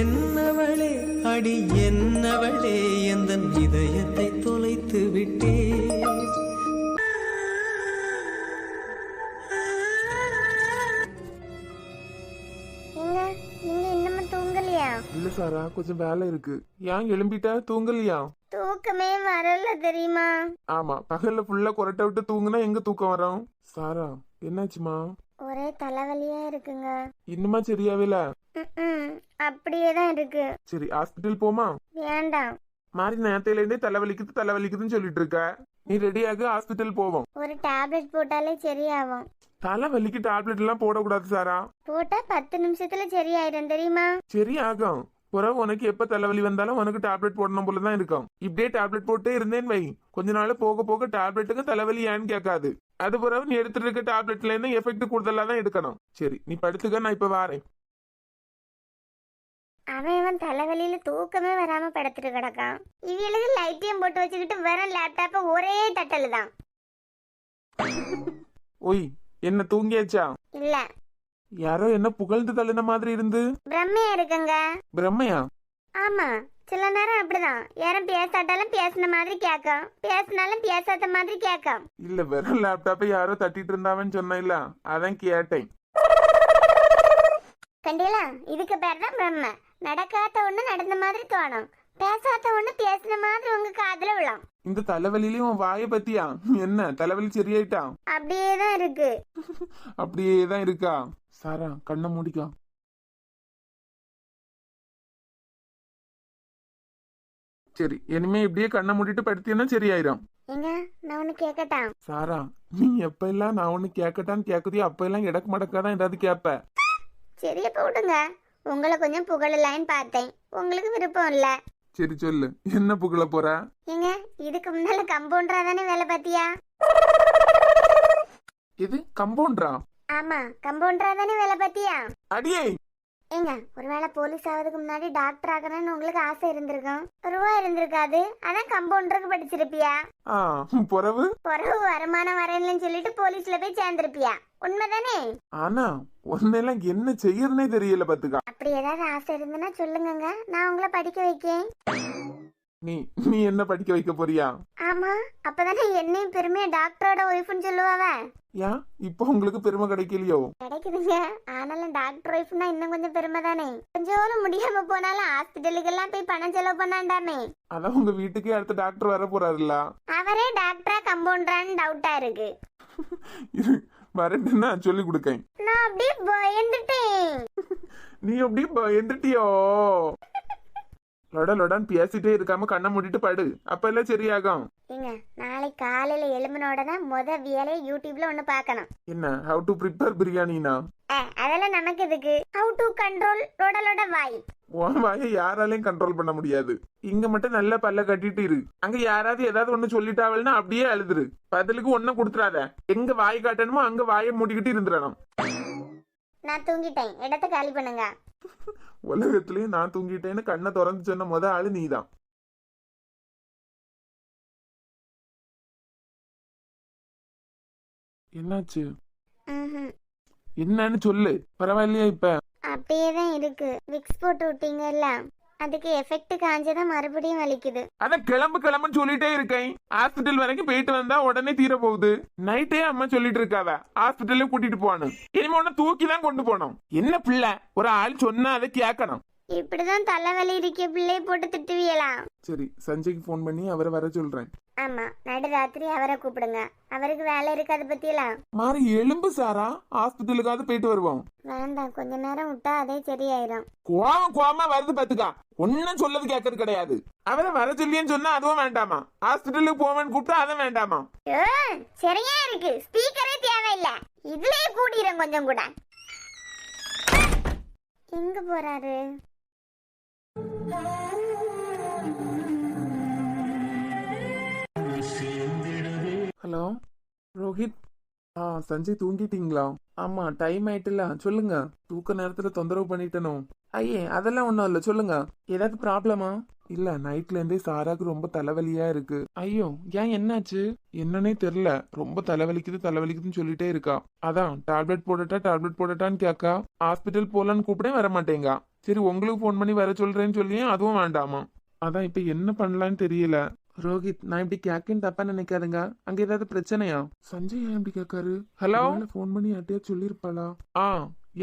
என்னவளே அடி என்னவளே எந்தன் இதயத்தை தொலைத்து விட்டே. நீங்க இன்னமும் தூங்கலையா? இல்ல சாரா, கொஞ்சம் வேலை இருக்கு. ஏன் எழும்பிட்டா? தூங்கலையா? தூக்கமே வரல தெரியுமா? ஆமா, பகல்ல ஃபுல்லா கொரட்டை விட்டு தூங்குனா எங்க தூக்கம் வரும்? சாரா, என்னாச்சுமா? ஒரே தலைவலியா இருக்குங்க. இன்னுமா சரியாவேல? அப்படியேதான் இருக்கு. சரி, ஹாஸ்பிட்டல் போமா? வேண்டாம். மாறி நேரத்தையில இருந்தே தலைவலிக்குதுன்னு சொல்லிட்டு இருக்க. நீ ரெடியாக ஹாஸ்பிட்டல் போவோம். ஒரு டேப்லெட் போட்டாலே சரியாகும். தலைவலிக்கு டேப்லெட் எல்லாம் போடக்கூடாது சாரா. போட்டா 10 நிமிஷத்துல சரியாயிரும் தெரியுமா? சரியாகும். பிறகு உனக்கு எப்ப தலைவலி வந்தாலும் உனக்கு டேப்லெட் போடணும் போலதான் இருக்கும். இப்படியே டேப்லெட் போட்டே இருந்தேன்னு வை, கொஞ்ச நாள் போக போக டேப்லெட்டுக்கு தலைவலி ஏன்னு கேட்காது. அது பிறகு நீ எடுத்துட்டு இருக்க டேப்லெட்ல இருந்து எஃபெக்ட் கூடுதலா தான் எடுக்கணும். சரி, நீ படுத்துக்க, நான் இப்ப வாரேன். அவன் தலைவலியில தூக்கமே வராம படுத்துட்டு கிடக்கான். இவளுக்கு லைட்டையும் போட்டு வச்சுக்கிட்டு வெறும் லேப்டாப்ப ஒரே தட்டல் தான். ஒய், என்ன தூங்கியாச்சா? இல்ல, யாரோ என்ன புகழ்ந்து தள்ளின மாதிரி இருந்து. பிரம்மையா இருக்குங்க. பிரம்மையா? ஆமா, சில நேரம் அப்படிதான். யாரும் பேசாட்டாலும் பேசின மாதிரி கேட்கும், பேசினாலும் பேசாத மாதிரி கேட்கும். இல்ல, வெறும் லேப்டாப்பை யாரோ தட்டிட்டு இருந்தாவன்னு சொன்ன இல்ல, அதான் கேட்டேன். கண்டிலா, இதுக்கு பேர் தான் பிரம்மை. நடக்காத ஒண்ணு நடந்த மாதிரி தோணும், பேசாத ஒண்ணு பேசின மாதிரி உங்க காதுல விழும். இந்த தலைவலியிலயும் உன் வாயை பத்தியா? என்ன தலைவலி சரியாயிட்டா? அப்படியேதான் இருக்கு. அப்படியேதான் இருக்கா? சாரா, கண்ணை மூடிக்கா. சரி, இனிமே இப்படியே கண்ணை மூடிட்டு படுத்தீங்கன்னா சரியாயிரும். எங்க நான் ஒண்ணு கேக்கட்டா? சாரா, நீ எப்ப எல்லாம் நான் ஒண்ணு கேக்கட்டான்னு கேக்குதியோ அப்ப எல்லாம் இடக்கு மடக்காதான் ஏதாவது கேப்ப. சரி, அப்ப விடுங்க. உங்களை கொஞ்சம் புகழலான்னு பார்த்தேன், உங்களுக்கு விருப்பம் இல்ல. சரி சொல்லு, என்ன புகழ போற? ஏங்க, இதுக்கு முன்னால கம்பவுண்டரா தானே வேலை பார்த்தியா? இது கம்பவுண்டரா? ஆமா, கம்பவுண்டரா தானே வேலை பார்த்தியா? அடியே, ஏங்க, ஒருவேளை போலீஸ் ஆவதுக்கு முன்னாடி டாக்டர் ஆகணும்னு உங்களுக்கு ஆசை இருந்திருக்கும், ரூபா இருந்திருக்காது, அதான் கம்பவுண்டருக்கு படிச்சிருப்பியா. பொறவு வருமானம் வரேன்னு சொல்லிட்டு போலீஸ்ல போய் சேர்ந்திருப்பியா, உண்மைதானே? ஆனா உன்னெல்லாம் என்ன செய்யறனே தெரியல பாத்துக்கா. அப்படி ஏதாவது ஆசை இருந்துன்னா சொல்லுங்க, நான் உங்களை படிக்க வைக்கேன். நீ நீ என்ன படிக்க வைக்க போறியா? ஆமா, அப்பதானே என்னையும் பெருமையா டாக்டரோட ஒய்ஃப்னு சொல்லுவாவ. ஏன் இப்போ உங்களுக்கு பெருமை கிடைக்கலையோ? கிடைக்குதுங்க, ஆனாலும் டாக்டர் ஒய்ஃப்னா இன்னும் கொஞ்சம் பெருமை தானே. கொஞ்சம் முடியாம போனாலும் ஹாஸ்பிட்டலுக்கு எல்லாம் போய் பணம் செலவு பண்ணாண்டாமே. அதான் உங்க வீட்டுக்கே அடுத்த டாக்டர் வர போறாருல்ல. அவரே டாக்டரா கம்பவுண்டரான்னு டவுட்டா இருக்கு. வரட்டுன்னா சொல்லி கொடுக்கேன். நான் அப்படியே பயந்துட்டேன். நீ அப்படியே பயந்துட்டியோ? லொடான்னு பேசிட்டே இருக்காம கண்ணை மூடிட்டு படு, அப்ப எல்லாம் சரியாகும். ஏங்க, நாளைக்கு காலையில எழும்பினோட தான் முத வேலையை யூடியூப்ல ஒண்ணு பார்க்கணும். என்ன, ஹவ் டு ப்ரிப்பேர் பிரியாணினா? அதெல்லாம் நமக்கு எதுக்கு? ஹவ் டு கண்ட்ரோல் லோட வாய். உன் வாயை யாராலையும் கண்ட்ரோல் பண்ண முடியாது. இங்க மட்டும் நல்லா பல்ல கட்டிட்டு இரு, அங்க யாராவது ஏதாவது ஒண்ணு சொல்லிட்டாவல்னா அப்படியே அழுதுரு. பதிலுக்கு ஒன்னும் கொடுத்துறாத. எங்க வாய் காட்டணுமோ அங்க வாயை மூடிக்கிட்டு இருந்துடணும். நான் தூங்கிட்டேன், இடத்த காலி பண்ணுங்க. உலகத்திலயும் நான் தூங்கிட்டேன்னு கண்ணை திறந்து சொன்ன முத ஆளு நீதான். என்னாச்சு? என்னன்னு சொல்லு, பரவாயில்லையா இப்ப? அப்படியேதான் இருக்கு. விக்ஸ் போட்டு விட்டீங்கல்ல, அதுக்கு எஃபெக்ட் காஞ்சதான் மறுபடியும் வலிக்குது. அதான் கிளம்புன்னு சொல்லிட்டே இருக்கேன். ஹாஸ்பிட்டல் வரைக்கும் போயிட்டு வந்தா உடனே தீர போகுது. நைட்டே அம்மா சொல்லிட்டு இருக்காவ ஹாஸ்பிட்டல்ல கூட்டிட்டு போகணும். இனிமே உன்ன தூக்கி தான் கொண்டு போனோம். என்ன பிள்ளை, ஒரு ஆள் சொன்னா அதை கேட்கணும். இப்படிதான் தலைவலி இருக்க பிள்ளைய போட்டு திட்டுவீங்களா? சரி, சஞ்சய்க்கு போன் பண்ணி அவரை வர சொல்றேன். ஆமா, நடுராத்திரி அவரை கூப்பிடுங்க, அவருக்கு வேலை இருக்கு. அதை பத்தியெல்லாம் மாறி எலும்பு சாரா, ஹாஸ்பிட்டலுக்காவது போயிட்டு வருவோம். வேண்டாம், கொஞ்ச நேரம் விட்டா அதே சரியாயிரும். கோவமா வருது பாத்துக்கா. ஒன்னும் சொல்லது கேட்கறது கிடையாது. அவரை வர சொல்லியன்னு சொன்னா அதுவும் வேண்டாமா? ஹாஸ்பிட்டலுக்கு போவேன்னு கூப்பிட்டா அதுவும் வேண்டாமா? சரியா இருக்கு, ஸ்பீக்கரே தேவையில்ல, இதுலயே கூட்டிடும் கொஞ்சம் கூட. எங்க போறாரு? ஹலோ ரோஹித். சஞ்சய் தூங்கிட்டீங்களா? ஆமா, டைம் ஆயிட்டுல, சொல்லுங்க. தூக்க நேரத்துல தொந்தரவு பண்ணிட்டனும். ஐயே, அதெல்லாம் ஒண்ணும் இல்ல, சொல்லுங்க. ஏதாவது ப்ராப்ளமா? இல்ல நைட்ல இருந்தே சாராக்கு ரொம்ப தலைவலியா இருக்கு. ஐயோ ஏன் என்னாச்சு? என்னன்னே தெரியல, ரொம்ப தலைவலிக்குதுன்னு சொல்லிட்டே இருக்கா. அதான் டேப்லெட் போடட்டான்னு கேக்கா. ஹாஸ்பிட்டல் போலான்னு கூப்பிடே வர மாட்டேங்கா. சரி உங்களுக்கு போன் பண்ணி வர சொல்றேன்னு சொல்லியே அதுவும் வேண்டாமா. அதான் இப்ப என்ன பண்ணலான்னு தெரியல. ரோஹித், நான் இப்படி கேக்குன்னு தப்பா நினைக்காதுங்க. அங்க ஏதாவது பிரச்சனையா? சஞ்சய் ஏன் இப்படி கேக்காரு? ஹலோ, போன் பண்ணி யார்ட்டையா சொல்லிருப்பாளா?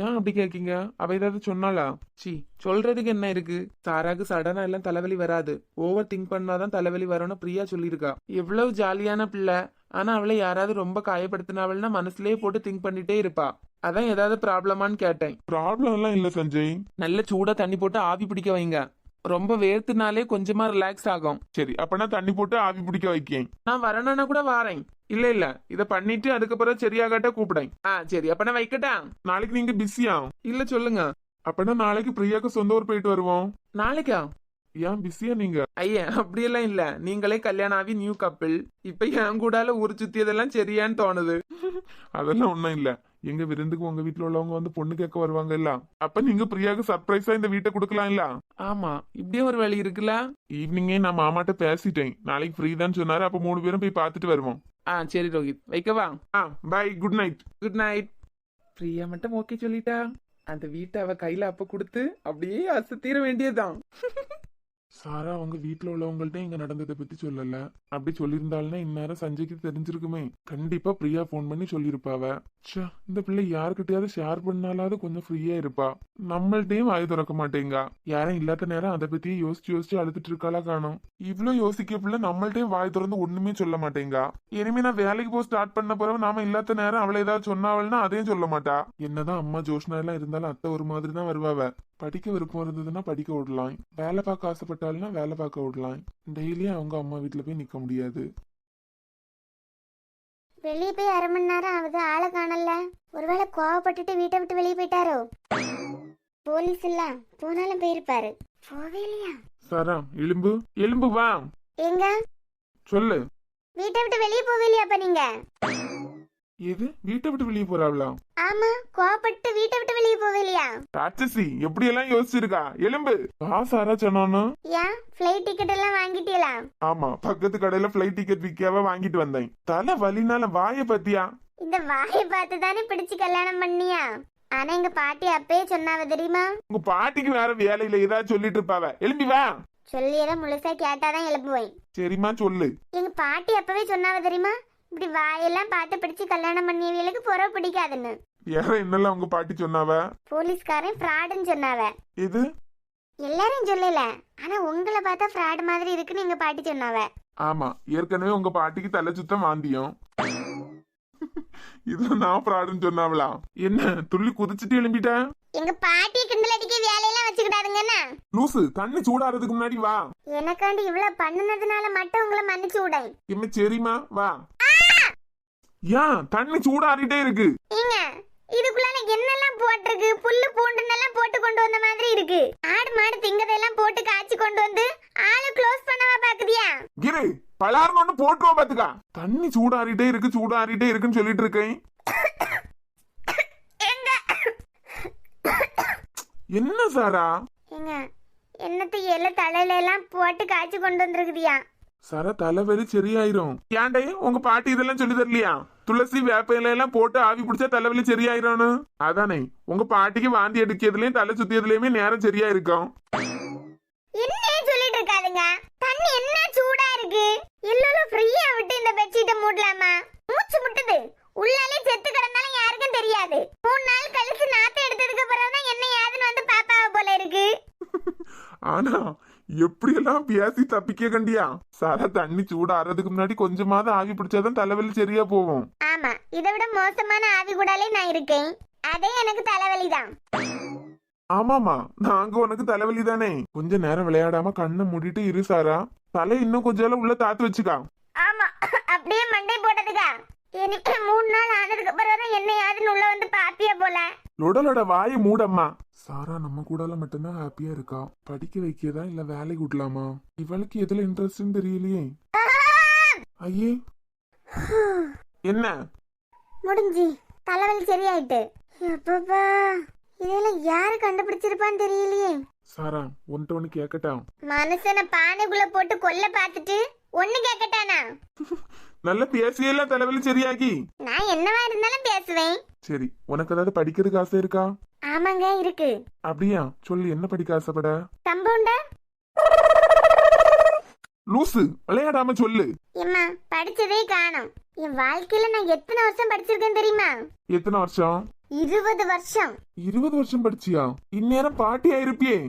ஏன் அப்படி கேக்கீங்க? அவ ஏதாவது சொன்னாளா? சி, சொல்றதுக்கு என்ன இருக்கு? சாராக்கு சடனா எல்லாம் தலைவலி வராது, ஓவர் திங்க் பண்ணாதான் தலைவலி வரும்னு பிரியா சொல்லியிருக்கா. எவ்வளவு ஜாலியான பிள்ளை. ஆனா அவளை யாராவது ரொம்ப காயப்படுத்தினாவள்னா மனசுலயே போட்டு திங்க் பண்ணிட்டே இருப்பா. அதான் ஏதாவது ப்ராப்ளமான்னு கேட்டேன். ப்ராப்ளம் எல்லாம் இல்ல சஞ்சய். நல்ல சூடா தண்ணி போட்டு ஆவி பிடிக்க வைங்க. ரொம்ப வேர்த்துனாலே கொஞ்சமா ரிலாக்ஸ் ஆகும். சரி, அப்பனா தண்ணி போட்டு ஆவி பிடிக்க வைக்கேன். நான் வரணும்னா கூட வாரேன். இல்ல இத பண்ணிட்டு அதுக்கப்புறம் சரியாகட்ட கூப்பிடேன். சரி, அப்பனா வைக்கட்டா? நாளைக்கு நீங்க பிஸியா? இல்ல சொல்லுங்க. அப்பனா நாளைக்கு பிரியாக்கு சொந்த ஊர் போயிட்டு வருவோம். நாளைக்கா? ஏன் பிஸியா நீங்க? ஐயா அப்படியெல்லாம் இல்ல, நீங்களே கல்யாணம் ஆகி நியூ கப்பிள். இப்ப என் கூடால ஊர் சுத்தியதெல்லாம் சரியான்னு தோணுது. அதெல்லாம் ஒண்ணும் இல்ல. எங்க விருந்துக்கு உங்க வீட்டுல உள்ளவங்க வந்து பொண்ணு கேட்க வருவாங்க இல்ல, அப்ப நீங்க பிரியாக்கு சர்ப்ரைஸா இந்த வீட்டை கொடுக்கலாம் இல்ல? ஆமா, இப்படியே ஒரு வழி இருக்குல்ல. ஈவினிங்கே நான் மாமாட்ட பேசிட்டேன், நாளைக்கு ஃப்ரீ தான் சொன்னாரு. அப்ப 3 பேரும் போய் பார்த்துட்டு வருவோம். சரி ரோஹித், வைக்கவா? Bye, good night. Good night. Priya மட்டும் ஓகே சொல்லிட்டா, அந்த வீட்டை அவ கையில அப்ப கொடுத்து அப்படியே அசத்தீர வேண்டியதுதான். சாரா அவங்க வீட்டுல உள்ளவங்கள்ட்ட இங்க நடந்ததை பத்தி சொல்லல. அப்படி சொல்லியிருந்தாலும்னா இந்நேரம் சஞ்சய்க்கு தெரிஞ்சிருக்குமே. கண்டிப்பா பிரியா போன் பண்ணி சொல்லிருப்பாவ. இந்த பிள்ளை யாருக்கிட்டையாவது ஷேர் பண்ணாலாவது கொஞ்சம் ஃப்ரீயா இருப்பா. நம்மள்ட்டையும் வாய் திறக்க மாட்டேங்கா. யாரும் இல்லாத நேரம் அதை பத்தியே யோசிச்சு அழுதுட்டு இருக்காளா காணும். இவ்வளவு யோசிக்க பிள்ளை நம்மள்ட்டையும் வாய் திறந்து ஒண்ணுமே சொல்ல மாட்டேங்கா. இனிமே நான் வேலைக்கு போய் ஸ்டார்ட் பண்ண பிறகு நாம இல்லாத நேரம் அவளை ஏதாவது சொன்னாவள்னா அதையும் சொல்ல மாட்டா. என்னதான் அம்மா ஜோஷ்னா எல்லாம் இருந்தாலும் அத்தை ஒரு மாதிரி தான் வருவாவ. படிக்க விருப்பம் இருந்ததுன்னா படிக்க விடலாம், வேலை பார்க்க ஆசைப்பட்டாலும்னா வேலை பார்க்க விடலாம். டெய்லியும் அவங்க அம்மா வீட்டுல போய் நிக்க முடியாது. வெளியே போய் 1/2 மணி நேரம் ஆகுது, ஆளை காணல. ஒருவேளை கோவப்பட்டுட்டு வீட்டை விட்டு வெளியே போயிட்டாரோ? போலீஸ் இல்ல, போனாலும் போயிருப்பாரு. போவே இல்லையா? சாரா, எலும்பு வா. எங்க? சொல்லு. வீட்டை விட்டு வெளியே போவே இல்லையாப்பா நீங்க? எது வீட்டை விட்டு வெளியே போறாங்களா? ஆமா, கோவப்பட்டு வீட்டை விட்டு வெளியே போவே இல்லையா? ராட்சசி, எப்படி எல்லாம் யோசிச்சிருக்கா. எலும்பு வா. சாரா சொன்னானு. ஏன் ஃப்ளைட் டிக்கெட் எல்லாம் வாங்கிட்டீங்களா? ஆமா, பக்கத்து கடையில ஃப்ளைட் டிக்கெட் விற்காம வாங்கிட்டு வந்தேன். தலை வலினால வாய பத்தியா? இந்த வாயை பார்த்து தானே பிடிச்சு கல்யாணம் பண்ணியா? ஆனா எங்க பாட்டி அப்பயே சொன்னாவ தெரியுமா? உங்க பாட்டிக்கு வேற வேலையில ஏதாவது சொல்லிட்டு இருப்பாவ. எலும்பி வா. சொல்லியதான் முழுசா கேட்டாதான் எழுப்புவேன். சரிம்மா சொல்லு. எங்க பாட்டி அப்பவே சொன்னாவ தெரியுமா, இப்படி வாயெல்லாம் பார்த்து பிடிச்சு கல்யாணம் பண்ணியவங்களுக்கு புற பிடிக்காதுன்னு. வேற என்னெல்லாம் உங்க பாட்டி சொன்னாவ? போலீஸ்காரன் ஃப்ராடுன்னு சொன்னாவ. இது எல்லாரும் சொல்லல, ஆனா உங்களை பார்த்தா ஃப்ராட் மாதிரி இருக்குன்னு எங்க பாட்டி சொன்னாவ. ஆமா, ஏற்கனவே உங்க பாட்டிக்கு தலை சுத்தம் வாந்தியும். இது நான் ஃப்ராடுன்னு சொன்னாவலாம். என்ன துள்ளி குதிச்சுட்டு எழும்பிட்ட? எங்க பாட்டி கிண்டல் அடிக்க வேலையெல்லாம் வச்சுக்கிட்டாருங்கண்ணா. லூசு, தண்ணி சூடாறதுக்கு முன்னாடி வா. எனக்காண்டி இவ்வளவு பண்ணுனதுனால மட்டும் உங்களை மன்னிச்சு விடேன். என்ன சரிம்மா வா. ஏன் தண்ணி சூடாறிட்டே இருக்கு? ஏங்க, இதுக்குள்ள என்னெல்லாம் போட்டிருக்கு? புல்லு பூண்டுன்னெல்லாம் போட்டு கொண்டு வந்த மாதிரி இருக்கு. ஆடு மாடு திங்கதெல்லாம் போட்டு காய்ச்சி கொண்டு வந்து ஆளு க்ளோஸ் பண்ணவா பாக்குதியா? கிரு பலார்னு ஒண்ணு போட்டுவா பாத்துக்கா. தண்ணி சூடாறிட்டே இருக்குன்னு சொல்லிட்டு இருக்கேன். என்ன சாரா? ஏங்க, என்னத்தை எல்லாம் தலையில எல்லாம் போட்டு காய்ச்சி கொண்டு வந்திருக்குதியா? சாரா, தலைவலி சரியாயிரும். ஏன்டே உங்க பாட்டி இதெல்லாம் சொல்லி தரலையா? துளசி வேப்பையில எல்லாம் போட்டு ஆவி பிடிச்சா தலைவலி சரியாயிரும். அதானே உங்க பாட்டிக்கு வாந்தி எடுக்கிறதுலயும் தலை சுத்தியதுலயுமே நேரம் சரியா இருக்கும். என்ன சொல்லிட்டு இருக்காதுங்க? தண்ணி என்ன சூடா இருக்கு. எல்லாரும் ஃப்ரீயா விட்டு இந்த பெட்ஷீட்டை மூடலாமா? மூச்சு முட்டுது. உள்ளாலே செத்து கிடந்தாலும் யாருக்கும் தெரியாது. 3 நாள் கழிச்சு நாத்தை எடுத்ததுக்கு அப்புறம்தான் என்ன யாதுன்னு வந்து பாப்பாவ போல இருக்கு. ஆனா எப்படி எல்லாம் பேசி தப்பிக்க கண்டியா? சாரா, தண்ணி சூடாறதுக்கு முன்னாடி கொஞ்சமாவது ஆவி பிடிச்சாதான் தலைவலி சரியா போகும். ஆமா, இதை விட மோசமான ஆவி கூடாலே நான் இருக்கேன். அதே எனக்கு தலைவலிதான். ஆமாமா, நாங்க உனக்கு தலைவலி தானே. கொஞ்ச நேரம் விளையாடாம கண்ணை மூடிட்டு இரு சாரா. தலை இன்னும் கொஞ்சம் உள்ள தாத்து வச்சுக்கா. ஆமா, அப்படியே மண்டை போட்டதுக்கா. எனக்கு 3 நாள் ஆனதுக்கு அப்புறம் என்ன யாருன்னு உள்ள வந்து பாப்பியா போல. லொடலோட வாயை மூடம்மா. சாரா நம்ம கூடால மட்டும்தான் ஹாப்பியா இருக்கா. படிக்க வைக்கதா இல்ல வேலைக்கு விடலாமா? இவளுக்கு எதுல இன்ட்ரெஸ்ட் தெரியலையே. ஐயே, என்ன முடிஞ்சு தலைவலி சரியாயிட்டு. அப்பப்பா, இதெல்லாம் யாரு கண்டுபிடிச்சிருப்பான்னு தெரியலையே. சாரா ஒன்ட்டு ஒண்ணு கேக்கட்டான். மனுஷனை பானைக்குள்ள போட்டு கொல்ல பார்த்துட்டு ஒண்ணு கேட்கட்டானா? நல்ல பேசியெல்லாம் தலைவலி சரியாகி. நான் என்னவா இருந்தாலும் பேசுவேன். சரி, உனக்கு ஏதாவது படிக்கிறதுக்கு ஆசை இருக்கா? ஆமாங்க இருக்கு. அப்படியா? சொல்லு, என்ன படிக்க ஆசைப்பட? கம்பவுண்டர். லூசு, விளையாடாம சொல்லு. எம்மா படிச்சதே காணோம். என் வாழ்க்கையில நான் எத்தனை வருஷம் படிச்சிருக்கேன் தெரியுமா? எத்தனை வருஷம்? 20 வருஷம். 20 வருஷம் படிச்சியா? இந்நேரம் பாட்டி ஆயிருப்பியே.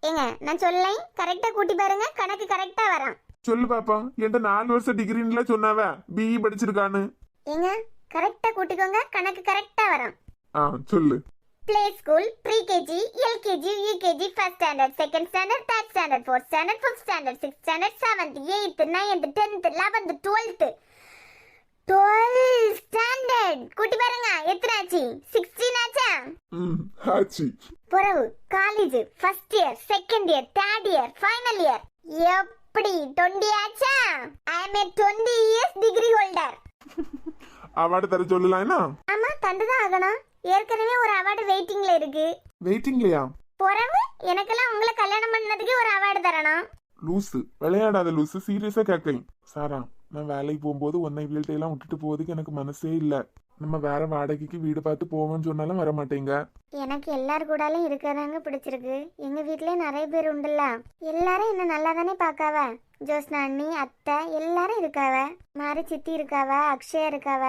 ஏங்க நான் சொல்லேன், கரெக்டா கூட்டி பாருங்க, கணக்கு கரெக்டா வரும். சொல்லு பாப்பா. என்கிட்ட 4 வருஷம் டிகிரின்ல சொன்னாவ, பிஇ படிச்சிருக்கான்னு. ஏங்க கரெக்டா கூட்டிக்கோங்க, கணக்கு கரெக்டா வரும். சொல்லு. Play school, pre KG, LKG, UKG, first standard, second standard, third standard, fourth standard, fifth standard, sixth standard, 7th, 8th, 9th, 10th, 11th, 12th. 12 standard. கூட்டி பாருங்க எத்தனை ஆச்சு? 16 ஆச்சா? ஆச்சு. பிறகு college, first year, second year, third year, final year. எப்படி 20 ஆச்சா? I am a 20 years degree holder. Award தர சொல்லலாம் என்ன? ஆமா தந்துதான் ஆகணும். ஏற்கனவே ஒரு அவார்டு வெயிட்டிங்ல இருக்கு. வெயிட்டிங்லையா? பிறகு எனக்கெல்லாம் உங்களை கல்யாணம் பண்ணதுக்கு ஒரு அவார்டு தரணும். லூசு, விளையாடாத லூசு, சீரியஸா கேட்கேன். சாரா, நான் வேலைக்கு போகும்போது உன்னை வீட்டை எல்லாம் விட்டுட்டு போவதுக்கு எனக்கு மனசே இல்ல. நம்ம வேற வாடகைக்கு வீடு பார்த்து போவோம்னு சொன்னாலும் வர மாட்டேங்க. எனக்கு எல்லார் கூடாலும் இருக்கிறாங்க பிடிச்சிருக்கு. எங்க வீட்லயே நிறைய பேர் உண்டுல்ல, எல்லாரும் என்ன நல்லா தானே பாக்காவ. ஜோஸ்னா அண்ணி, அத்தை எல்லாரும் இருக்காவ. மாரி சித்தி இருக்காவ, அக்ஷயா இருக்காவ.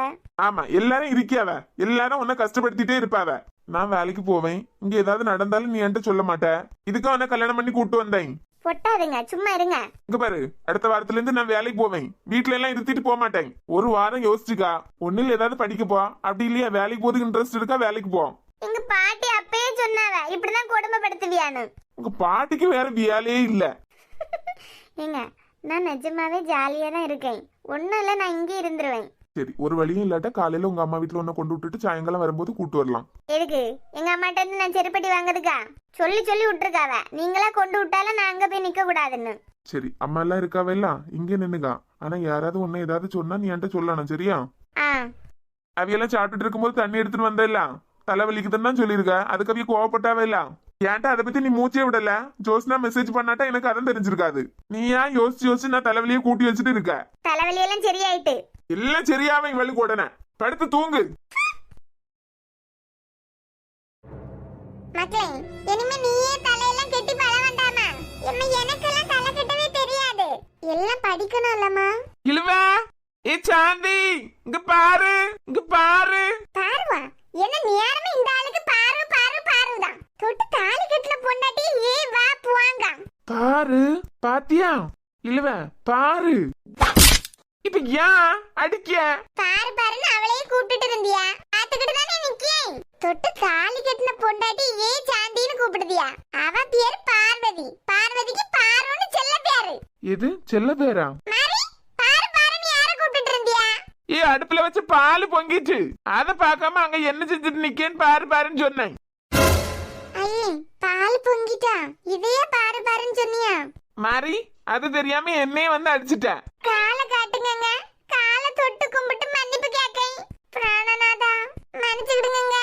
ஆமா, எல்லாரும் இருக்கியாவ. எல்லாரும் உன்னை கஷ்டப்படுத்திட்டே இருப்பாவ. நான் வேலைக்கு போவேன், இங்க ஏதாவது நடந்தாலும் நீ என்கிட்ட சொல்ல மாட்ட. இதுக்கு உன்னை கல்யாணம் பண்ணி கூட்டு வந்தேன். பொட்டாதுங்க, சும்மா இருங்க. இங்க பாரு, அடுத்த வாரத்துல இருந்து நான் வேலைக்கு போவேன். வீட்டுல எல்லாம் இருத்திட்டு போக மாட்டேன். ஒரு வாரம் யோசிச்சுக்கா. ஒன்னுல ஏதாவது படிக்க போ, அப்படி இல்லையா வேலைக்கு போறதுக்கு இன்ட்ரெஸ்ட் இருக்கா, வேலைக்கு போ. எங்க பாட்டி அப்பயே சொன்னாவ இப்படிதான் குடும்பப்படுத்துவியான்னு. உங்க பாட்டிக்கு வேற வேலையே இல்ல. ஏங்க நான் நிஜமாவே ஜாலியா தான் இருக்கேன். ஒண்ணும் இல்ல, நான் இங்கே இருந்துருவேன். சரி, ஒரு வழியும் இல்லாட்ட காலையில உங்க அம்மா வீட்டுல ஒன்ன கொண்டு விட்டுட்டு சாயங்காலம் வரும்போது கூட்டு வரலாம். எதுக்கு? எங்க அம்மாட்ட இருந்து நான் செருப்படி வாங்குறதுக்கா? சொல்லி சொல்லி விட்டுருக்காவ, நீங்களா கொண்டு விட்டாலும் நான் அங்க போய் நிக்க கூடாதுன்னு. சரி, அம்மா எல்லாம் இருக்காவெல்லாம் இங்க நின்னுக்கா. ஆனா யாராவது ஒன்னு ஏதாவது சொன்னா நீ என்கிட்ட சொல்லணும், சரியா? அவையெல்லாம் சாப்பிட்டுட்டு இருக்கும்போது தண்ணி எடுத்துட்டு வந்தேல்ல, தலைவலிக்குதுன்னு தான் சொல்லியிருக்க. அதுக்கு அவைய கோவப்பட்டாவே இல்ல. ஏன்டா அதை பத்தி நீ மூச்சே விடல. ஜோஸ்னா மெசேஜ் பண்ணாட்டா எனக்கு அதான் தெரிஞ்சிருக்காது. நீ ஏன் யோசிச்சு யோசிச்சு நான் தலைவலியே கூட்டி வச்சுட்டு இருக்க? தலைவலியெல்லாம் சரியாயிட்டு. எல்லாம் சரியாவே இவளுக்கு உடனே படுத்து தூங்கு. மக்களே, இனிமே நீயே தலையெல்லாம் கெட்டி பழ வேண்டாமா? எனக்கெல்லாம் தலை கட்டவே தெரியாது. எல்லாம் படிக்கணும் இல்லம்மா. இழுவா, ஏ சாந்தி, இங்க பாரு, இங்க பாரு. பாருவா, என்ன நேரமே இந்த ஆளுக்கு பாரு பாரு பாருதான். தொட்டு தாலி கட்டல பொண்டாட்டி ஏ வா போவாங்க. பாரு, பாத்தியா? இழுவ பாரு. இப்ப ஏன் அடிக்க? பாரு பாருன்னு அவளையே கூப்பிட்டுட்டு இருந்தியா? பாத்துக்கிட்டு தானே நிக்கேன். தொட்டு தாலி கட்டின பொண்டாட்டி ஏ சாந்தின்னு கூப்பிடுதியா? அவ பேரு பார்வதி. பார்வதிக்கு பாருன்னு செல்ல பேரு. எது செல்ல பேரா? மாரி, பாரு பாருன்னு யார கூப்பிட்டுட்டு இருந்தியா? ஏ, அடுப்புல வச்சு பால் பொங்கிச்சு. அத பாக்காம அங்க என்ன செஞ்சுட்டு நிக்கேன்னு பாரு பாருன்னு சொன்னேன். ஐயே, பால் பொங்கிட்டா. இதையே பாரு பாருன்னு சொன்னியா? மாறி, அது தெரியாம என்னையே வந்து அடிச்சுட்ட. கால காட்டுங்க, கால தொட்டு கும்பிட்டு மன்னிப்பு கேக்கேன். பிராணநாதா மன்னிச்சுடுங்க.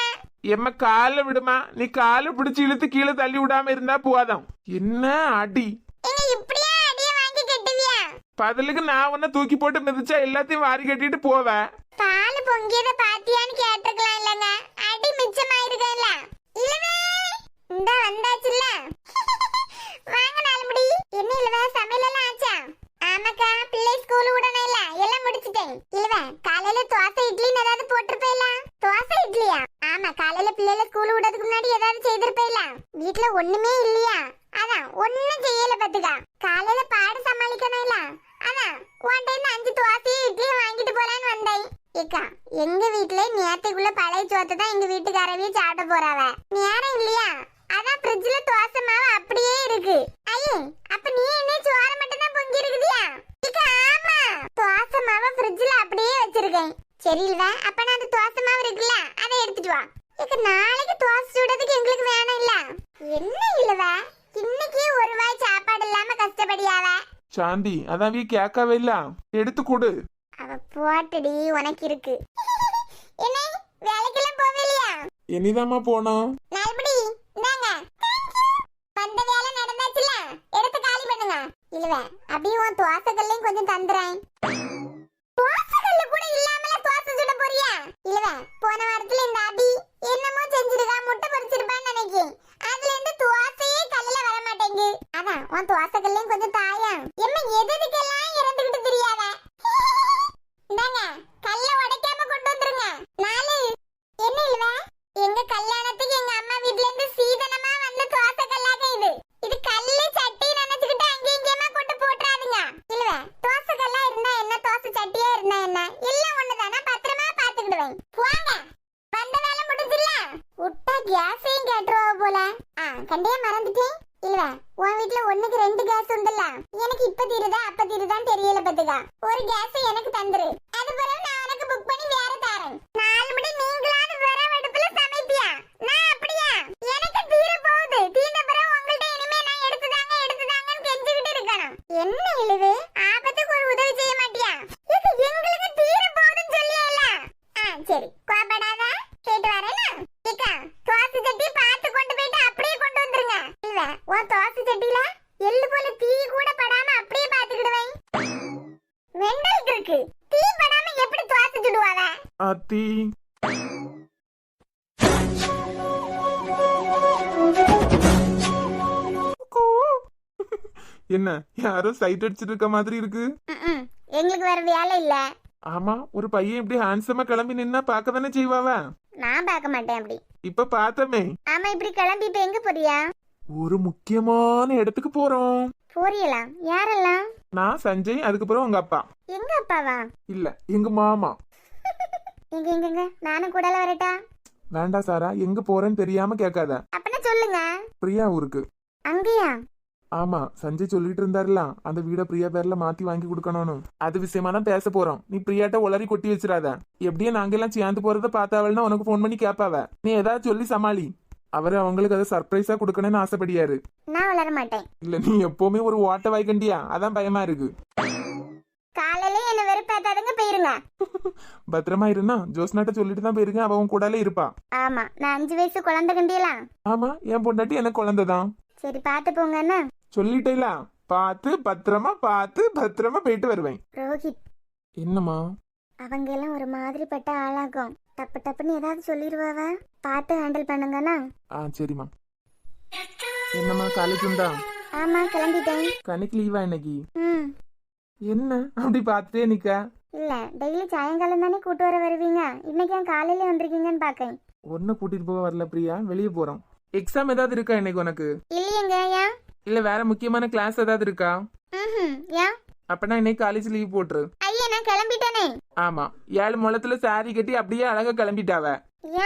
எம்ம கால விடுமா. நீ கால பிடிச்சு இழுத்து கீழே தள்ளி விடாம இருந்தா போதும். என்ன அடி! எங்க இப்படியே அடிய வாங்கி கட்டுவியா? பதிலுக்கு நான் உன்ன தூக்கி போட்டு மிதிச்சா எல்லாத்தையும் வாரி கட்டிட்டு போவேன். பால் பொங்கியத பாத்தியான்னு கேட்டிருக்கலாம் இல்லங்க. அடி மிச்சமாயிருக்கல. இல்லவே இந்த வந்தாச்சுல்ல. வாங்க நாலுமுடி. என்ன இல்லவ, சமையல் எல்லாம் ஆச்சா? ஆமாக்கா, பிள்ளை ஸ்கூல் விடணும் இல்ல, எல்லாம் முடிச்சிட்டேன். இல்லவ, காலையில தோசை இட்லின்னு ஏதாவது போட்டிருப்பேல? தோசை இட்லியா? ஆமா, காலையில பிள்ளைல ஸ்கூல் விடுறதுக்கு முன்னாடி ஏதாவது செய்திருப்பேல? வீட்டுல ஒண்ணுமே இல்லையா? அதான் ஒண்ணும் செய்யல பாத்துக்கா. காலையில பாடு சமாளிக்கணும் இல்ல, அதான் உன்கிட்ட 5 தோசையும் இட்லியும் வாங்கிட்டு போலான்னு வந்தேன். ஏக்கா, எங்க வீட்டுல நேரத்துக்குள்ள பழைய சோத்தை தான் எங்க வீட்டுக்காரவே சாப்பிட போறாவ. நேரம் இல்லையா? அதான் ஃப்ரிட்ஜ்ல தோசை மாவு அப்படியே இருக்கு. ஐயே, அப்ப நீ என்ன சோறு மட்டும் தான் பொங்கி இருக்குதியா? ஏக்கா, ஆமா, தோசை மாவு ஃப்ரிட்ஜ்ல அப்படியே வச்சிருக்கேன். சரி இல்ல, அப்ப நான் அந்த தோசை மாவு இருக்குல்ல, அதை எடுத்துட்டு வா. ஏக்கா, நாளைக்கு தோசை சுடுறதுக்கு எங்களுக்கு வேணும் இல்ல? என்ன இல்லவ, இன்னைக்கு ஒரு வாய் சாப்பாடு இல்லாம கஷ்டப்படியாவ. சாந்தி, அதான் கேட்கவே இல்ல, எடுத்து கொடு. அவ போட்டடி, உனக்கு இருக்கு. என்ன வேலைக்கெல்லாம் போவே இல்லையா? இனிதாமா போனோம். நல்படி, இந்தாங்க. இல்ல அப்படியே உன் தோசைகள்லையும் கொஞ்சம் தந்துறேன். தோசைகள்ல கூட இல்லாமல தோசை சுட போறியா? இல்ல போன வாரத்துல இந்த அபி என்னமோ செஞ்சிருக்கா, முட்டை பொரிச்சிருப்பான்னு நினைக்கிறேன். அதுல இருந்து தோசையே கல்லுல வர மாட்டேங்கு. அதான் உன் தோசைகள்லையும் கொஞ்சம் தாயா. எம்மா எதுக்கெல்லாம் இறந்துகிட்டு தெரியாத. இந்தாங்க கல்ல உடைக்காம கொண்டு வந்துருங்க. நாலு என்ன இல்ல எங்க கல்யாணத்துக்கு எங்க அம்மா வீட்ல இருந்து சீதனமா வந்த தோசை கல்லாக இது. இது கல்லு சட்டி நினைச்சுக்கிட்டு அங்க இங்கேயுமா கொண்டு போட்டுறாதீங்க. இல்ல தோசை கல்லா இருந்தா என்ன, தோசை சட்டியா இருந்தா என்ன, எல்லாம் ஒண்ணுதானா, பத்திரமா பாத்துக்கிடுவேன். போங்க, வந்த வேலை முடிஞ்சில்ல. விட்டா கேஸையும் கேட்டுருவா போல. கண்டியா மறந்துட்டேன். இல்ல உன் வீட்ல 1க்கு 2 கேஸ் உண்டுல்ல, எனக்கு இப்ப தீருதா அப்ப தீருதான்னு தெரியல பத்துக்கா. ஒரு கேஸ் எனக்கு தந்துரு, அது பிறகு நான் உனக்கு புக் பண்ணி வேற தரேன். 4 மணி நீங்களாவது விறகு அடுப்புல சமைப்பியா? நான் அப்படியா? எனக்கு தீர போகுது. தீர்ந்த பிறகு உங்கள்ட்ட இனிமே நான் எடுத்துதாங்கன்னு கெஞ்சிக்கிட்டு இருக்கணும். என்ன இழுது, ஆபத்துக்கு ஒரு உதவி செய்ய மாட்டியா? இது எங்களுக்கு தீர போகுதுன்னு சொல்லியல்ல. சரி கோபப்படாத, கேட்டு வரேனா? ஏக்கா தோசை சட்டி பார்த்து கொண்டு போயிட்டு அப்படியே கொண்டு வந்துருங்க. இல்ல உன் தோசை சட்டியில எள்ளு போல தீ கூட படாம அப்படியே பாத்துக்கிடுவேன். மெண்டல் இருக்கு, தீ படாம எப்படி தோசை சுடுவாங்க? அத்தி என்ன யாரோ சைட் அடிச்சிட்டு இருக்க மாதிரி இருக்கு. எங்களுக்கு வேற வேலை இல்ல. ஆமா, ஒரு பையன் இப்படி ஹேண்ட்ஸமா கிளம்பி நின்னா பார்க்க தானே செய்வாவ. நான் பார்க்க மாட்டேன் அப்படி. இப்ப பார்த்தமே. ஆமா, இப்படி கிளம்பி இப்ப எங்க போறியா? ஒரு முக்கியமான இடத்துக்கு போறோம். போறியலாம்? யாரெல்லாம்? நான் சஞ்சய், அதுக்கப்புறம் உங்க அப்பா. எங்க அப்பாவா? இல்ல எங்க மாமா. எங்க எங்க நானும் கூடல வரட்டா? வேண்டாம் சாரா, எங்க போறேன்னு தெரியாம கேட்காத. அப்பனா சொல்லுங்க. பிரியா ஊருக்கு. அங்கயா? ஆமா, சஞ்சய் சொல்லிட்டு இருந்தாருல அந்த வீட பிரியா பேர்ல மாத்தி வாங்கி கொடுக்கணும்னு. அது விஷயமா தான் பேச போறோம். நீ பிரியாட்ட உளறி கொட்டி வச்சிடாத. எப்படியே நாங்க எல்லாம் சேர்ந்து போறத பார்த்தாவல்னா உனக்கு போன் பண்ணி கேப்பாவ. நீ ஏதாவது சொல்லி சமாளி. அவரு அவங்களுக்கு அதை சர்ப்ரைஸா கொடுக்கணும்னு ஆசைப்படியாரு. நான் வளர மாட்டேன். இல்ல நீ எப்பவுமே ஒரு ஓட்ட வாய்க்கண்டியா, அதான் பயமா இருக்கு. காலையில என்ன வெறுப்பாத்தாதங்க போயிருங்க. பத்திரமா இருந்தா ஜோஸ்னாட்ட சொல்லிட்டு தான் போயிருங்க, அவன் கூடாலே இருப்பா. ஆமா, நான் 5 வயசு குழந்தை கண்டியலாம். ஆமா, என் பொண்டாட்டி எனக்கு குழந்தைதான். சரி பாத்து போங்க. என்ன சொல்லிட்டேல, பார்த்து பத்திரமா போயிட்டு வருவேன். ரோஹித், என்னம்மா? அவங்க எல்லாம் ஒரு மாதிரி பட்ட ஆளாகும். டப்புன்னு ஏதாவது சொல்லிடுவாவ, பார்த்து ஹேண்டில் பண்ணுங்கண்ணா. சரிம்மா. என்னம்மா காலேஜ் உண்டா? ஆமா கிளம்பிட்டேன். கணக்கு லீவா இன்னைக்கு? என்ன அப்படி பார்த்துட்டே நிக்க? இல்ல, டெய்லி சாயங்காலம் தானே கூட்டு வர வருவீங்க, இன்னைக்கு ஏன் காலையில வந்திருக்கீங்கன்னு பாக்கேன். ஒன்னும் கூட்டிட்டு போக வரல பிரியா, வெளியே போறோம். எக்ஸாம் ஏதாவது இருக்கா இன்னைக்கு உனக்கு? இல்லையங்க. ஏன்? இல்ல வேற முக்கியமான கிளாஸ் ஏதாவது இருக்கா? ஏன்? அப்பனா இன்னைக்கு காலேஜ் லீவ் போட்டுரு. ஐயா நான் கிளம்பிட்டேனே. ஆமா, 7 முழத்துல சாரி கட்டி அப்படியே அழகா கிளம்பிட்டாவ.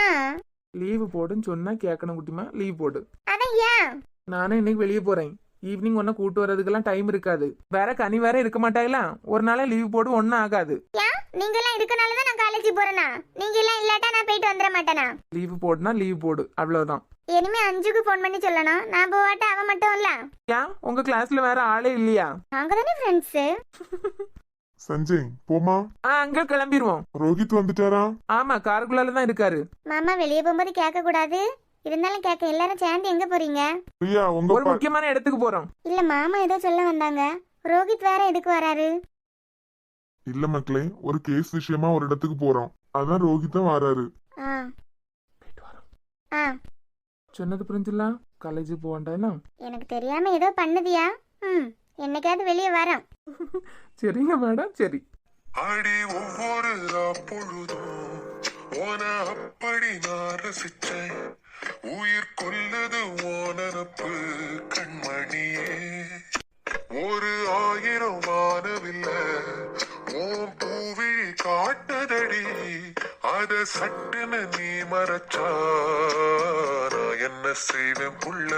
ஏன்? லீவ் போடுன்னு சொன்னா கேட்கணும் குட்டிமா, லீவ் போடு. அதான் ஏன்? நானும் இன்னைக்கு வெளியே போறேன். ஈவினிங் ஒன்னும் கூட்டு வர்றதுக்கெல்லாம் டைம் இருக்காது. வேற கனி வேற இருக்க மாட்டாங்களா, ஒரு நாளே லீவ் போடு, ஒன்னும் ஆகாது. ஏன்? நீங்க எல்லாம் இருக்கனாலதான் நான் காலேஜ் போறேனா? நீங்க எல்லாம் இல்லாட்டா நான் போயிட்டு வந்துட மாட்டேனா? லீவ் போடுனா லீவ் போடு, அவ்வளவுதான். இனிமே 5க்கு போன் பண்ணி சொல்லணும். நான் போவாட்ட அவன் மட்டும் இல்ல. ஏன் உங்க கிளாஸ்ல வேற ஆளே இல்லையா? நாங்க தானே ஃப்ரெண்ட்ஸ். சஞ்சய் போமா. அங்க கிளம்பிடுவோம். ரோஹித் வந்துட்டாரா? ஆமா, காருக்குள்ளால தான் இருக்காரு. மாமா வெளியே போகும்போது கேட்க கூடாது, இருந்தாலும் கேட்க. எல்லாரும் சேர்ந்து எங்க போறீங்க? பிரியா உங்க ஒரு முக்கியமான இடத்துக்கு போறோம். இல்ல மாமா ஏதோ சொல்ல வந்தாங்க. ரோஹித் வேற எதுக்கு வராரு? இல்ல மக்களே, ஒரு கேஸ் விஷயமா ஒரு இடத்துக்கு போறோம், அதான் ரோஹித்தும் வராரு. சொன்னது புரிஞ்சுலாம். காலேஜ் போவேண்டா? எனக்கு தெரியாம ஏதோ பண்ணுதியா? என்னைக்காவது வெளியே வரோம். சரிங்க மேடம், சரி. அடி ஒவ்வொரு பொழுதும் ஓன அப்படி நான் ரசிச்சேன். உயிர் கொல்லது ஓனப்பு கண்மணியே. ஒரு 1000 வானவில்ல ஓம் பூவிழி காட்டுதடி. அத சட்டுன்னு நீ மறைச்சா நான் என்ன செய்வேன் புள்ள?